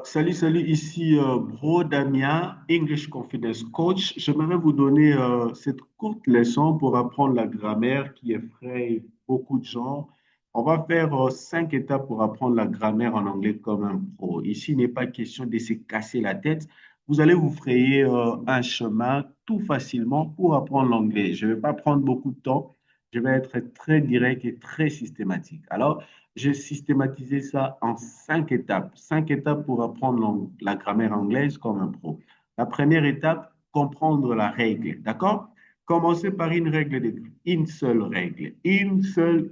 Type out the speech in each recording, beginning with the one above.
Salut, ici Bro Damien, English Confidence Coach. J'aimerais vous donner cette courte leçon pour apprendre la grammaire qui effraie beaucoup de gens. On va faire 5 étapes pour apprendre la grammaire en anglais comme un pro. Ici, il n'est pas question de se casser la tête. Vous allez vous frayer un chemin tout facilement pour apprendre l'anglais. Je ne vais pas prendre beaucoup de temps. Je vais être très direct et très systématique. Alors, j'ai systématisé ça en 5 étapes. 5 étapes pour apprendre la grammaire anglaise comme un pro. La première étape, comprendre la règle. D'accord? Commencez par une règle une seule règle. Une seule.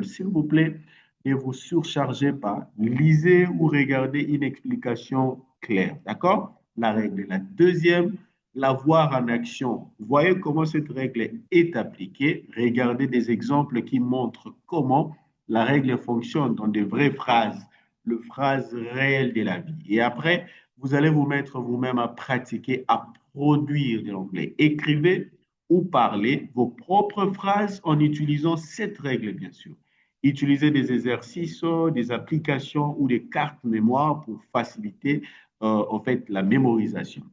S'il vous plaît, ne vous surchargez pas. Lisez ou regardez une explication claire. D'accord? La règle. La deuxième, la voir en action. Voyez comment cette règle est appliquée. Regardez des exemples qui montrent comment la règle fonctionne dans de vraies phrases, les phrases réelles de la vie. Et après, vous allez vous mettre vous-même à pratiquer, à produire de l'anglais. Écrivez ou parlez vos propres phrases en utilisant cette règle, bien sûr. Utilisez des exercices, des applications ou des cartes mémoire pour faciliter en fait la mémorisation.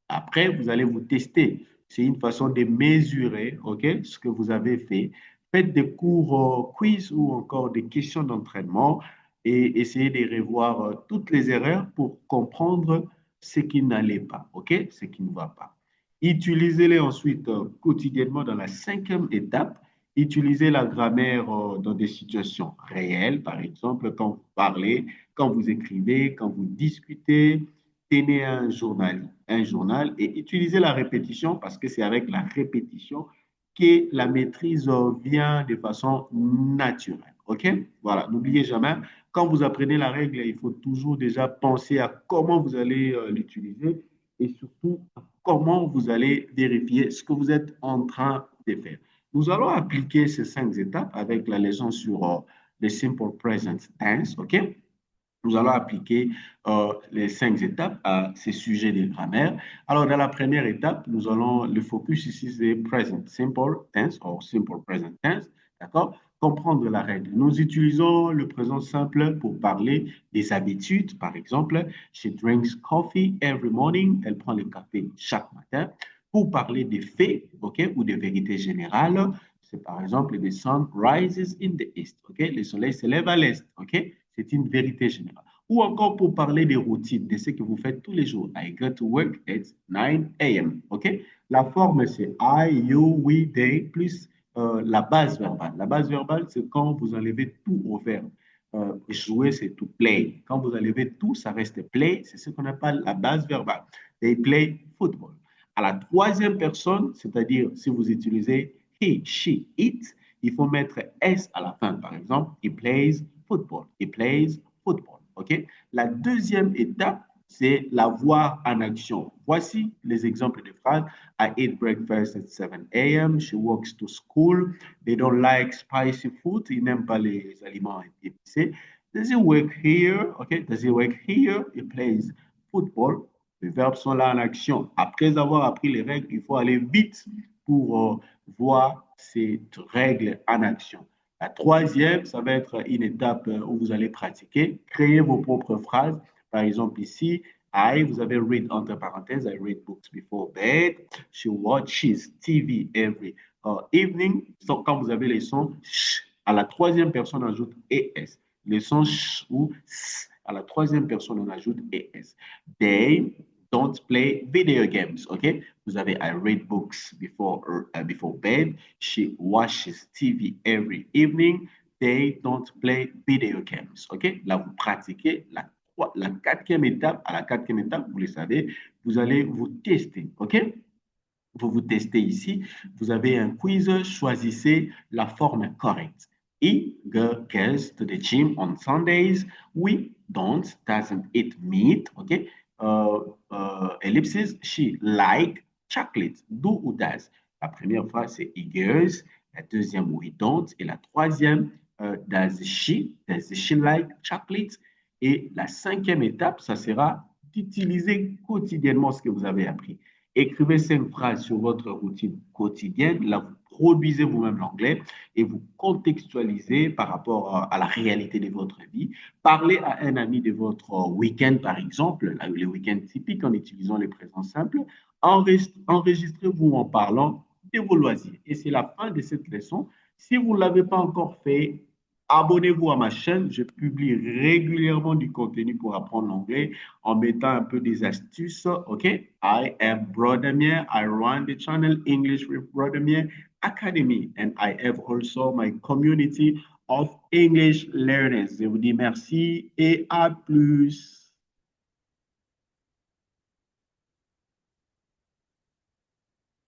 Après, vous allez vous tester. C'est une façon de mesurer ce que vous avez fait. Faites des cours quiz ou encore des questions d'entraînement et essayez de revoir toutes les erreurs pour comprendre ce qui n'allait pas, ce qui ne va pas. Utilisez-les ensuite quotidiennement dans la cinquième étape. Utilisez la grammaire dans des situations réelles, par exemple quand vous parlez, quand vous écrivez, quand vous discutez. Tenez un journal et utilisez la répétition parce que c'est avec la répétition que la maîtrise vient de façon naturelle. OK? Voilà, n'oubliez jamais, quand vous apprenez la règle, il faut toujours déjà penser à comment vous allez l'utiliser et surtout comment vous allez vérifier ce que vous êtes en train de faire. Nous allons appliquer ces 5 étapes avec la leçon sur le simple present tense. OK? Nous allons appliquer les 5 étapes à ces sujets de grammaire. Alors, dans la première étape, nous allons, le focus ici, c'est present simple tense ou simple present tense, d'accord? Comprendre la règle. Nous utilisons le présent simple pour parler des habitudes. Par exemple, she drinks coffee every morning. Elle prend le café chaque matin. Pour parler des faits, OK, ou des vérités générales, c'est par exemple, the sun rises in the east, OK? Le soleil se lève à l'est, OK? C'est une vérité générale. Ou encore pour parler des routines, de ce que vous faites tous les jours. I go to work at 9 a.m. OK? La forme, c'est I, you, we, they, plus la base verbale. La base verbale, c'est quand vous enlevez tout au verbe. Jouer, c'est to play. Quand vous enlevez tout, ça reste play. C'est ce qu'on appelle la base verbale. They play football. À la troisième personne, c'est-à-dire si vous utilisez he, she, it, il faut mettre S à la fin. Par exemple, he plays football. He plays football. OK? La deuxième étape, c'est la voir en action. Voici les exemples de phrases. I eat breakfast at 7 a.m. She walks to school. They don't like spicy food. Ils n'aiment pas les aliments épicés. Does he work here? OK? Does he work here? He plays football. Les verbes sont là en action. Après avoir appris les règles, il faut aller vite pour voir ces règles en action. La troisième, ça va être une étape où vous allez pratiquer, créer vos propres phrases. Par exemple, ici, I, vous avez read entre parenthèses, I read books before bed. She watches TV every evening. So, quand vous avez les sons, sh, à la troisième personne, on ajoute ES. Les sons sh ou s, à la troisième personne, on ajoute ES. They don't play video games, OK? Vous avez I read books before bed. She watches TV every evening. They don't play video games. OK? Là, vous pratiquez la quatrième étape. À la quatrième étape, vous le savez, vous allez vous tester. OK? Vous vous testez ici. Vous avez un quiz. Choisissez la forme correcte. He goes to the gym on Sundays. We don't. Doesn't eat meat. OK? Ellipsis. She like chocolate. Do ou does. La première phrase, c'est he goes. La deuxième, we don't. Et la troisième, does she like chocolate? Et la cinquième étape, ça sera d'utiliser quotidiennement ce que vous avez appris. Écrivez 5 phrases sur votre routine quotidienne. Là, vous produisez vous-même l'anglais et vous contextualisez par rapport à la réalité de votre vie. Parlez à un ami de votre week-end, par exemple, les week-ends typiques en utilisant les présents simples. Enregistrez-vous en parlant de vos loisirs. Et c'est la fin de cette leçon. Si vous ne l'avez pas encore fait, abonnez-vous à ma chaîne. Je publie régulièrement du contenu pour apprendre l'anglais en mettant un peu des astuces. OK? I am Brodemir. I run the channel English with Brodemir Academy. And I have also my community of English learners. Je vous dis merci et à plus.